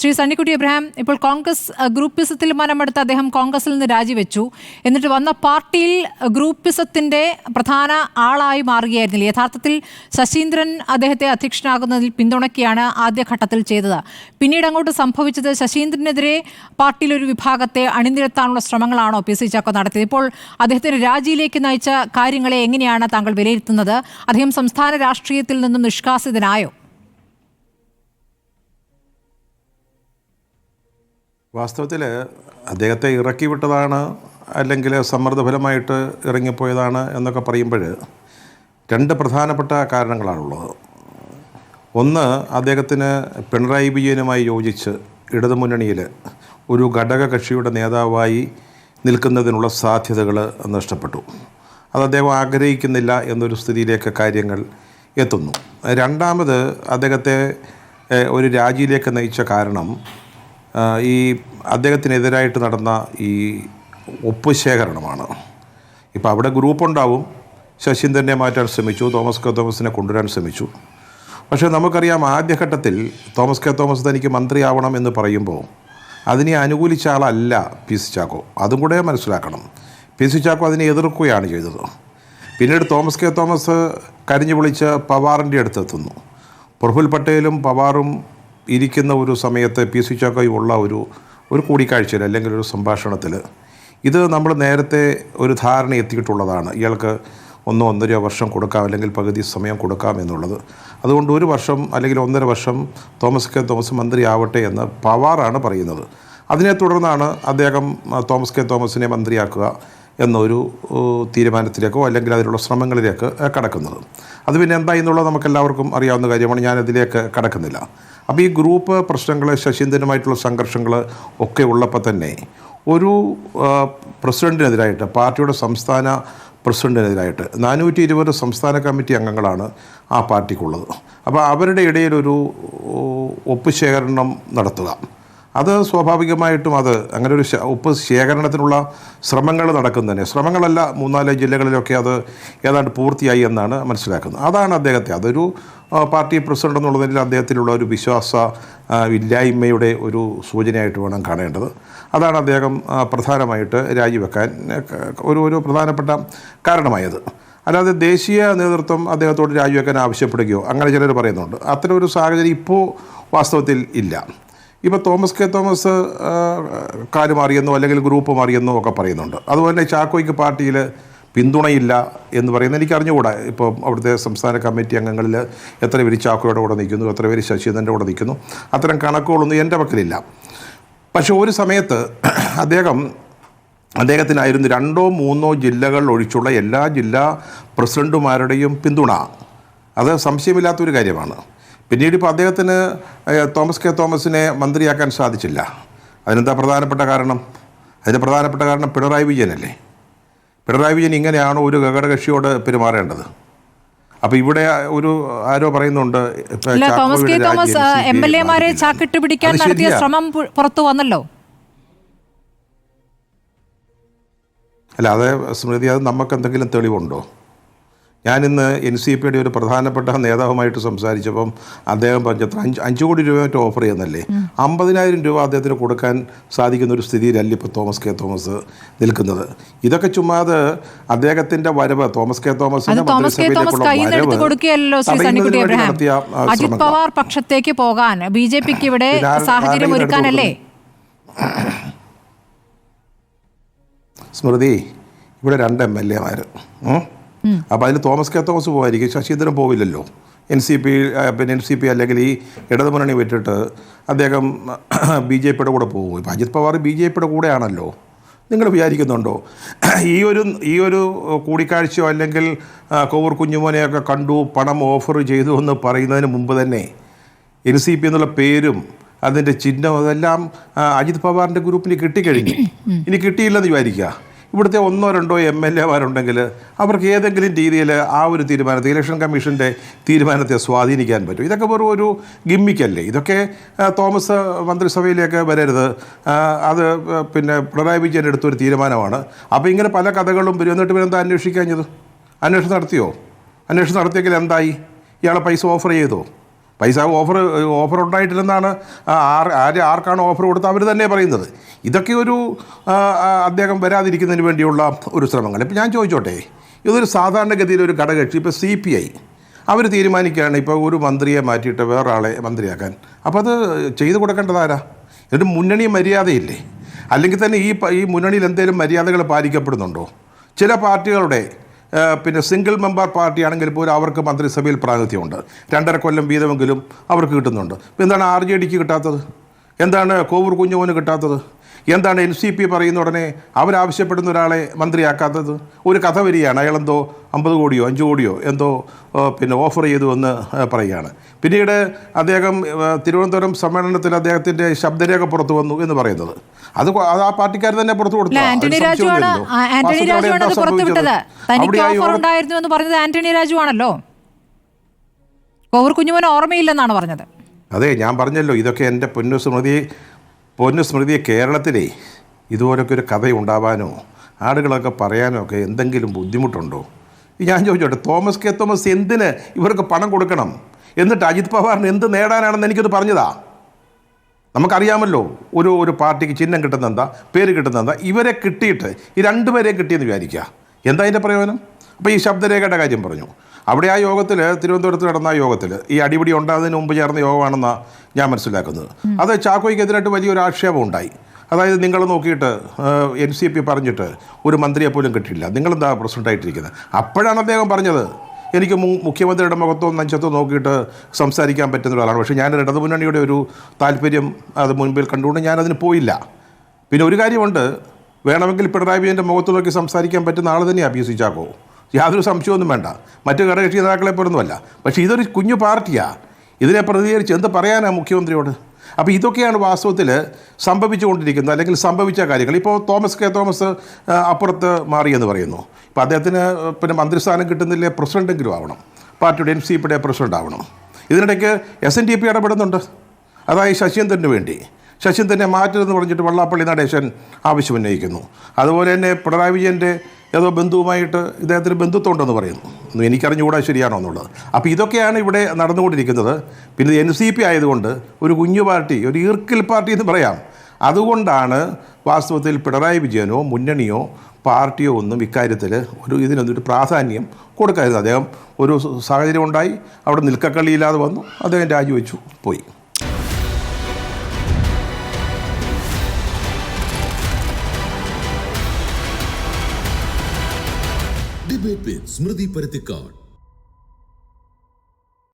Shri Sunnykutty Abraham, ഇപ്പോൾ കോൺഗ്രസ് ഗ്രൂപ്പിസത്തിൽ മനമെടുത്ത് അദ്ദേഹം കോൺഗ്രസിൽ നിന്ന് രാജിവെച്ചു. എന്നിട്ട് വന്ന പാർട്ടിയിൽ ഗ്രൂപ്പിസത്തിന്റെ പ്രധാന ആളായി മാറുകയായിരുന്നില്ല. യഥാർത്ഥത്തിൽ ശശീന്ദ്രൻ അദ്ദേഹത്തെ അധ്യക്ഷനാകുന്നതിൽ പിന്തുണയ്ക്കുകയാണ് ആദ്യഘട്ടത്തിൽ ചെയ്തത്. പിന്നീട് അങ്ങോട്ട് സംഭവിച്ചത് ശശീന്ദ്രനെതിരെ പാർട്ടിയിലൊരു വിഭാഗത്തെ അണിനിരത്താനുള്ള ശ്രമങ്ങളാണോ പി സി ചാക്കോ നടത്തിയത്? ഇപ്പോൾ അദ്ദേഹത്തിന്റെ രാജിയിലേക്ക് നയിച്ച കാര്യങ്ങളെ എങ്ങനെയാണ് താങ്കൾ വിലയിരുത്തുന്നത്? അദ്ദേഹം സംസ്ഥാന രാഷ്ട്രീയത്തിൽ നിന്നും നിഷ്കാസിതനായോ? വാസ്തവത്തിൽ അദ്ദേഹത്തെ ഇറക്കി വിട്ടതാണ് അല്ലെങ്കിൽ സമ്മർദ്ദഫലമായിട്ട് ഇറങ്ങിപ്പോയതാണ് എന്നൊക്കെ പറയുമ്പോൾ രണ്ട് പ്രധാനപ്പെട്ട കാരണങ്ങളാണുള്ളത്. ഒന്ന്, അദ്ദേഹത്തിന് പിണറായി വിജയനുമായി യോജിച്ച് ഇടതുമുന്നണിയിൽ ഒരു ഘടകകക്ഷിയുടെ നേതാവായി നിൽക്കുന്നതിനുള്ള സാധ്യതകൾ നഷ്ടപ്പെട്ടു. അത് അദ്ദേഹം ആഗ്രഹിക്കുന്നില്ല എന്നൊരു സ്ഥിതിയിലേക്ക് കാര്യങ്ങൾ എത്തുന്നു. രണ്ടാമത്, അദ്ദേഹത്തെ ഒരു രാജിയിലേക്ക് നയിച്ച കാരണം ഈ അദ്ദേഹത്തിനെതിരായിട്ട് നടന്ന ഈ ഒപ്പ് ശേഖരണമാണ്. ഇപ്പോൾ അവിടെ ഗ്രൂപ്പുണ്ടാവും. ശശീന്ദ്രനെ മാറ്റാൻ ശ്രമിച്ചു, തോമസ് കെ തോമസിനെ കൊണ്ടുവരാൻ ശ്രമിച്ചു. പക്ഷേ നമുക്കറിയാം, ആദ്യഘട്ടത്തിൽ തോമസ് കെ തോമസ് തനിക്ക് മന്ത്രിയാവണം എന്ന് പറയുമ്പോൾ അതിനെ അനുകൂലിച്ച ആളല്ല പി സി ചാക്കോ. അതും കൂടെ മനസ്സിലാക്കണം. പി സി ചാക്കോ അതിനെ എതിർക്കുകയാണ് ചെയ്തത്. പിന്നീട് തോമസ് കെ തോമസ് കരിഞ്ഞു പൊളിച്ച് പവാറിൻ്റെ അടുത്തെത്തുന്നു. പ്രഫുൽ പട്ടേലും പവാറും ഇരിക്കുന്ന ഒരു സമയത്ത് പി സി ചാക്കോയും ഉള്ള ഒരു കൂടിക്കാഴ്ചയിൽ അല്ലെങ്കിൽ ഒരു സംഭാഷണത്തിൽ ഇത് നമ്മൾ നേരത്തെ ഒരു ധാരണ എത്തിയിട്ടുള്ളതാണ്. ഇയാൾക്ക് 1-1.5 വർഷം കൊടുക്കാം, അല്ലെങ്കിൽ പകുതി സമയം കൊടുക്കാം എന്നുള്ളത്. അതുകൊണ്ട് 1 വർഷം അല്ലെങ്കിൽ 1.5 വർഷം തോമസ് കെ തോമസ് മന്ത്രിയാവട്ടെ എന്ന് പവാറാണ് പറയുന്നത്. അതിനെ തുടർന്നാണ് അദ്ദേഹം തോമസ് കെ തോമസിനെ മന്ത്രിയാക്കുക എന്നൊരു തീരുമാനത്തിലേക്കോ അല്ലെങ്കിൽ അതിലുള്ള ശ്രമങ്ങളിലേക്ക് കടക്കുന്നത്. അത് പിന്നെ എന്തായി എന്നുള്ളത് നമുക്കെല്ലാവർക്കും അറിയാവുന്ന കാര്യമാണ്. ഞാനതിലേക്ക് കടക്കുന്നില്ല. അപ്പോൾ ഈ ഗ്രൂപ്പ് പ്രശ്നങ്ങൾ, ശശീന്ദ്രനുമായിട്ടുള്ള സംഘർഷങ്ങൾ ഒക്കെ ഉള്ളപ്പോൾ തന്നെ ഒരു പ്രസിഡൻറ്റിനെതിരായിട്ട്, പാർട്ടിയുടെ സംസ്ഥാന പ്രസിഡൻറ്റിനെതിരായിട്ട് 420 സംസ്ഥാന കമ്മിറ്റി അംഗങ്ങളാണ് ആ പാർട്ടിക്കുള്ളത്. അപ്പോൾ അവരുടെ ഇടയിലൊരു ഒപ്പ് ശേഖരണം നടത്തുക, അത് സ്വാഭാവികമായിട്ടും അത് അങ്ങനെ ഒരു ഒപ്പ് ശേഖരണത്തിനുള്ള ശ്രമങ്ങൾ നടക്കുന്നതന്നെ. ശ്രമങ്ങളല്ല, 3-4 ജില്ലകളിലൊക്കെ അത് ഏതാണ്ട് പൂർത്തിയായി എന്നാണ് മനസ്സിലാക്കുന്നത്. അതാണ് അദ്ദേഹത്തെ, അതൊരു പാർട്ടി പ്രസിഡന്റ് എന്നുള്ളതിൽ അദ്ദേഹത്തിലുള്ള ഒരു വിശ്വാസ ഇല്ലായ്മയുടെ ഒരു സൂചനയായിട്ട് വേണം കാണേണ്ടത്. അതാണ് അദ്ദേഹം പ്രധാനമായിട്ട് രാജിവെക്കാൻ ഒരു പ്രധാനപ്പെട്ട കാരണമായത്. അല്ലാതെ ദേശീയ നേതൃത്വം അദ്ദേഹത്തോട് രാജിവെക്കാൻ ആവശ്യപ്പെടുകയോ അങ്ങനെ ചിലർ പറയുന്നുണ്ട്. അത്തരം ഒരു സാഹചര്യം ഇപ്പോൾ വാസ്തവത്തിൽ ഇല്ല. ഇപ്പോൾ തോമസ് കെ തോമസ് കാല് മാറിയെന്നോ അല്ലെങ്കിൽ ഗ്രൂപ്പ് മാറിയെന്നോ ഒക്കെ പറയുന്നുണ്ട്. അതുപോലെ ചാക്കോയ്ക്ക് പാർട്ടിയിൽ പിന്തുണയില്ല എന്ന് പറയുന്നത് എനിക്ക് അറിഞ്ഞുകൂടാ. ഇപ്പോൾ അവിടുത്തെ സംസ്ഥാന കമ്മിറ്റി അംഗങ്ങളിൽ എത്ര പേര് ചാക്കോയുടെ കൂടെ നിൽക്കുന്നു, എത്ര പേര് ശശീന്ദ്രൻ്റെ കൂടെ നിൽക്കുന്നു, അത്തരം കണക്കുകളൊന്നും എൻ്റെ പക്കലില്ല. പക്ഷേ ഒരു സമയത്ത് അദ്ദേഹത്തിനായിരുന്നു 2-3 ജില്ലകൾ ഒഴിച്ചുള്ള എല്ലാ ജില്ലാ പ്രസിഡൻറ്റുമാരുടെയും പിന്തുണ. അത് സംശയമില്ലാത്തൊരു കാര്യമാണ്. പിന്നീട് ഇപ്പോൾ അദ്ദേഹത്തിന് തോമസ് കെ തോമസിനെ മന്ത്രിയാക്കാൻ സാധിച്ചില്ല. അതിനെന്താ പ്രധാനപ്പെട്ട കാരണം? അതിന് പ്രധാനപ്പെട്ട കാരണം പിണറായി വിജയനല്ലേ. പിണറായി വിജയൻ ഇങ്ങനെയാണോ ഒരു ഘടകകക്ഷിയോട് പെരുമാറേണ്ടത്? അപ്പോൾ ഇവിടെ ആരോ പറയുന്നുണ്ട്, തോമസ് കെ തോമസ് എംഎൽഎമാരെ ചാക്കിട്ട് പിടിക്കാൻ നടത്തിയ ശ്രമം പുറത്തു വന്നല്ലോ. അല്ല, അത് സ്മൃതി, അത് നമുക്ക് എന്തെങ്കിലും തെളിവുണ്ടോ? ഞാനിന്ന് NCPയുടെ ഒരു പ്രധാനപ്പെട്ട നേതാവുമായിട്ട് സംസാരിച്ചപ്പം അദ്ദേഹം പറഞ്ഞത്ര 5 കോടി രൂപ മറ്റോ ഓഫർ ചെയ്യുന്നല്ലേ. 50,000 രൂപ അദ്ദേഹത്തിന് കൊടുക്കാൻ സാധിക്കുന്ന ഒരു സ്ഥിതിയിലല്ല ഇപ്പോൾ തോമസ് കെ തോമസ് നിൽക്കുന്നത്. ഇതൊക്കെ ചുമ്മാതെ അദ്ദേഹത്തിൻ്റെ വരവ്, തോമസ് കെ തോമസിന്റെ അജിത് പവാർ പക്ഷത്തേക്ക് പോകാൻ BJPക്ക് ഇവിടെ സാഹചര്യം ഒരുക്കാനല്ലേ? സ്മൃതി, ഇവിടെ 2 MLA-മാർ. അപ്പോൾ അതിൽ തോമസ് കെ തോമസ് പോകായിരിക്കും, ശശീന്ദ്രൻ പോവില്ലല്ലോ. NCP അല്ലെങ്കിൽ ഈ ഇടതുമുന്നണി വിട്ടിട്ട് അദ്ദേഹം BJPയുടെ കൂടെ പോകും. ഇപ്പോൾ അജിത് പവാർ BJPയുടെ കൂടെയാണല്ലോ. നിങ്ങൾ വിചാരിക്കുന്നുണ്ടോ ഈ ഒരു കൂടിക്കാഴ്ചയോ അല്ലെങ്കിൽ കോവൂർ കുഞ്ഞുമോനെയൊക്കെ കണ്ടു, പണം ഓഫർ ചെയ്തു എന്ന് പറയുന്നതിന് മുമ്പ് തന്നെ NCP എന്നുള്ള പേരും അതിൻ്റെ ചിഹ്നം അതെല്ലാം അജിത് പവാറിൻ്റെ ഗ്രൂപ്പിന് കിട്ടിക്കഴിഞ്ഞു. ഇനി കിട്ടിയില്ലെന്ന് വിചാരിക്കുക. ഇവിടുത്തെ 1-2 MLA-മാരുണ്ടെങ്കിൽ അവർക്ക് ഏതെങ്കിലും രീതിയിൽ ആ ഒരു തീരുമാനത്തെ, ഇലക്ഷൻ കമ്മീഷൻ്റെ തീരുമാനത്തെ സ്വാധീനിക്കാൻ പറ്റും. ഇതൊക്കെ വെറും ഒരു ഗിമ്മിക്കല്ലേ. ഇതൊക്കെ തോമസ് മന്ത്രിസഭയിലേക്ക് വരരുത്, അത് പിന്നെ പിണറായി വിജയൻ എടുത്തൊരു തീരുമാനമാണ്. അപ്പോൾ ഇങ്ങനെ പല കഥകളും വരും. എന്നിട്ട് പിന്നെ എന്താ അന്വേഷിക്കാഞ്ഞത്? അന്വേഷണം നടത്തിയോ? അന്വേഷണം നടത്തിയെങ്കിൽ എന്തായി? ഇയാളെ പൈസ ഓഫർ ചെയ്തോ? പൈസ ഓഫർ ഉണ്ടായിട്ടില്ലെന്നാണ് ആർക്കാണ് ഓഫർ കൊടുത്തത് അവർ തന്നെ പറയുന്നത്. ഇതൊക്കെ ഒരു അദ്ദേഹം വരാതിരിക്കുന്നതിന് വേണ്ടിയുള്ള ഒരു ശ്രമങ്ങൾ. ഇപ്പം ഞാൻ ചോദിച്ചോട്ടെ, ഇതൊരു സാധാരണഗതിയിൽ ഒരു ഘടകകക്ഷി ഇപ്പോൾ CPI അവർ തീരുമാനിക്കുകയാണ് ഇപ്പോൾ ഒരു മന്ത്രിയെ മാറ്റിയിട്ട് വേറൊരാളെ മന്ത്രിയാക്കാൻ. അപ്പോൾ അത് ചെയ്തു കൊടുക്കേണ്ടതാരാ? എന്നിട്ട് മുന്നണി മര്യാദയില്ലേ? അല്ലെങ്കിൽ തന്നെ ഈ മുന്നണിയിൽ എന്തെങ്കിലും മര്യാദകൾ പാലിക്കപ്പെടുന്നുണ്ടോ? ചില പാർട്ടികളുടെ പിന്നെ സിംഗിൾ മെമ്പർ പാർട്ടിയാണെങ്കിൽ പോലും അവർക്ക് മന്ത്രിസഭയിൽ പ്രാതിനിധ്യമുണ്ട്. 2.5 കൊല്ലം വീതമെങ്കിലും അവർക്ക് കിട്ടുന്നുണ്ട്. ഇപ്പോൾ എന്താണ് RJDക്ക് കിട്ടാത്തത്? എന്താണ് കോവൂർ കുഞ്ഞുമോന് കിട്ടാത്തത്? എന്താണ് NCP പറയുന്ന ഉടനെ അവരാവശ്യപ്പെടുന്ന ഒരാളെ മന്ത്രിയാക്കാത്തത്? ഒരു കഥ വരികയാണ്, അയാളെന്തോ 50 കോടിയോ 5 കോടിയോ എന്തോ പിന്നെ ഓഫർ ചെയ്തു എന്ന് പറയുകയാണ്. പിന്നീട് അദ്ദേഹം തിരുവനന്തപുരം സമ്മേളനത്തിൽ അദ്ദേഹത്തിൻ്റെ ശബ്ദരേഖ പുറത്തു വന്നു എന്ന് പറയുന്നത് അത് ആ പാർട്ടിക്കാർ തന്നെ പുറത്തു കൊടുത്തു. ആന്റണി രാജുവാണ് അത് പുറത്തുവിട്ടത്. തനിക്ക് ഓഫർ ഉണ്ടായിരുന്നു എന്ന് പറഞ്ഞത് ആന്റണി രാജു ആണല്ലോ. കോവൂർ കുഞ്ഞുമോന് ഓർമ്മയില്ലെന്നാണ് പറഞ്ഞത്. അതെ, ഞാൻ പറഞ്ഞല്ലോ, ഇതൊക്കെ എൻ്റെ പൊന്നു സ്മൃതി കേരളത്തിലെ ഇതുപോലൊക്കെ ഒരു കഥ ഉണ്ടാവാനോ ആളുകളൊക്കെ പറയാനോ ഒക്കെ എന്തെങ്കിലും ബുദ്ധിമുട്ടുണ്ടോ? ഞാൻ ചോദിച്ചോട്ടെ, തോമസ് കെ തോമസ് എന്തിന് ഇവർക്ക് പണം കൊടുക്കണം? എന്നിട്ട് അജിത് പവാറിന് എന്ത് നേടാനാണെന്ന് എനിക്കത് പറഞ്ഞതാ. നമുക്കറിയാമല്ലോ ഒരു പാർട്ടിക്ക് ചിഹ്നം കിട്ടുന്നെന്താ, പേര് കിട്ടുന്നെന്താ. ഇവരെ കിട്ടിയിട്ട് ഈ 2 പേരെയും കിട്ടിയെന്ന് വിചാരിക്കുക, എന്താ അതിൻ്റെ പ്രയോജനം? അപ്പോൾ ഈ ശബ്ദരേഖയുടെ കാര്യം പറഞ്ഞു. അവിടെ ആ യോഗത്തിൽ, തിരുവനന്തപുരത്ത് നടന്ന ആ യോഗത്തിൽ ഈ അടിപിടി ഉണ്ടാകുന്നതിന് മുമ്പ് ചേർന്ന യോഗമാണെന്നാണ് ഞാൻ മനസ്സിലാക്കുന്നത്. അത് ചാക്കോയ്ക്കെതിരായിട്ട് വലിയൊരു ആക്ഷേപം ഉണ്ടായി. അതായത് നിങ്ങൾ നോക്കിയിട്ട് NCP പറഞ്ഞിട്ട് ഒരു മന്ത്രിയെ പോലും കിട്ടിയില്ല, നിങ്ങളെന്താ പ്രസിഡൻ്റായിട്ടിരിക്കുന്നത്? അപ്പോഴാണ് അദ്ദേഹം പറഞ്ഞത്, എനിക്ക് മുഖ്യമന്ത്രിയുടെ മുഖത്തോ നെഞ്ചത്തോ നോക്കിയിട്ട് സംസാരിക്കാൻ പറ്റുന്ന ഒരാളാണ്. പക്ഷേ ഞാൻ ഇടതുമുന്നണിയുടെ ഒരു താല്പര്യം അത് മുൻപിൽ കണ്ടുകൊണ്ട് ഞാനതിന് പോയില്ല. പിന്നെ ഒരു കാര്യമുണ്ട്, വേണമെങ്കിൽ പിണറായി വിജയൻ്റെ മുഖത്ത് നോക്കി സംസാരിക്കാൻ പറ്റുന്ന ആൾ തന്നെയാണ് PC ചാക്കോ, യാതൊരു സംശയമൊന്നും വേണ്ട. മറ്റു ഘടകകക്ഷി നേതാക്കളെ പോലൊന്നുമല്ല. പക്ഷേ ഇതൊരു കുഞ്ഞു പാർട്ടിയാണ്, ഇതിനെ പ്രതികരിച്ച് എന്ത് പറയാനാണ് മുഖ്യമന്ത്രിയോട്? അപ്പോൾ ഇതൊക്കെയാണ് വാസ്തവത്തിൽ സംഭവിച്ചുകൊണ്ടിരിക്കുന്നത്, അല്ലെങ്കിൽ സംഭവിച്ച കാര്യങ്ങൾ. ഇപ്പോൾ തോമസ് കെ തോമസ് അപ്പുറത്ത് മാറിയെന്ന് പറയുന്നു. ഇപ്പോൾ അദ്ദേഹത്തിന് പിന്നെ മന്ത്രിസ്ഥാനം കിട്ടുന്നില്ലേ, പ്രസിഡൻറ്റെങ്കിലും ആവണം, പാർട്ടിയുടെ NCPയുടെ പ്രസിഡൻ്റ് ആവണം. ഇതിനിടയ്ക്ക് SNDP ഇടപെടുന്നുണ്ട്. അതായത് ശശീന്ദ്രന് വേണ്ടി ശശീന്ദ്രനെ മാറ്റരുതെന്ന് പറഞ്ഞിട്ട് വെള്ളാപ്പള്ളി നടേശൻ ആവശ്യം ഉന്നയിക്കുന്നു. അതുപോലെ തന്നെ പിണറായി വിജയൻ്റെ ഏതോ ബന്ധുവുമായിട്ട് ഇദ്ദേഹത്തിന് ബന്ധുത്വം ഉണ്ടെന്ന് പറയുന്നു. എനിക്കറിഞ്ഞുകൂടാ ശരിയാണോ എന്നുള്ളത്. അപ്പോൾ ഇതൊക്കെയാണ് ഇവിടെ നടന്നുകൊണ്ടിരിക്കുന്നത്. പിന്നെ NCP ആയതുകൊണ്ട് ഒരു കുഞ്ഞു പാർട്ടി, ഒരു ഈർക്കിൽ പാർട്ടി എന്ന് പറയാം. അതുകൊണ്ടാണ് വാസ്തവത്തിൽ പിണറായി വിജയനോ മുന്നണിയോ പാർട്ടിയോ ഒന്നും ഇക്കാര്യത്തിൽ ഇതിനൊന്നൊരു പ്രാധാന്യം കൊടുക്കാതിരുന്നത്. അദ്ദേഹം ഒരു സാഹചര്യം ഉണ്ടായി, അവിടെ നിൽക്കക്കളിയില്ലാതെ വന്നു, അദ്ദേഹം രാജിവെച്ചു പോയി. ഡിബേറ്റ് വിത്ത് സ്മൃതി പരുത്തിക്കാട്.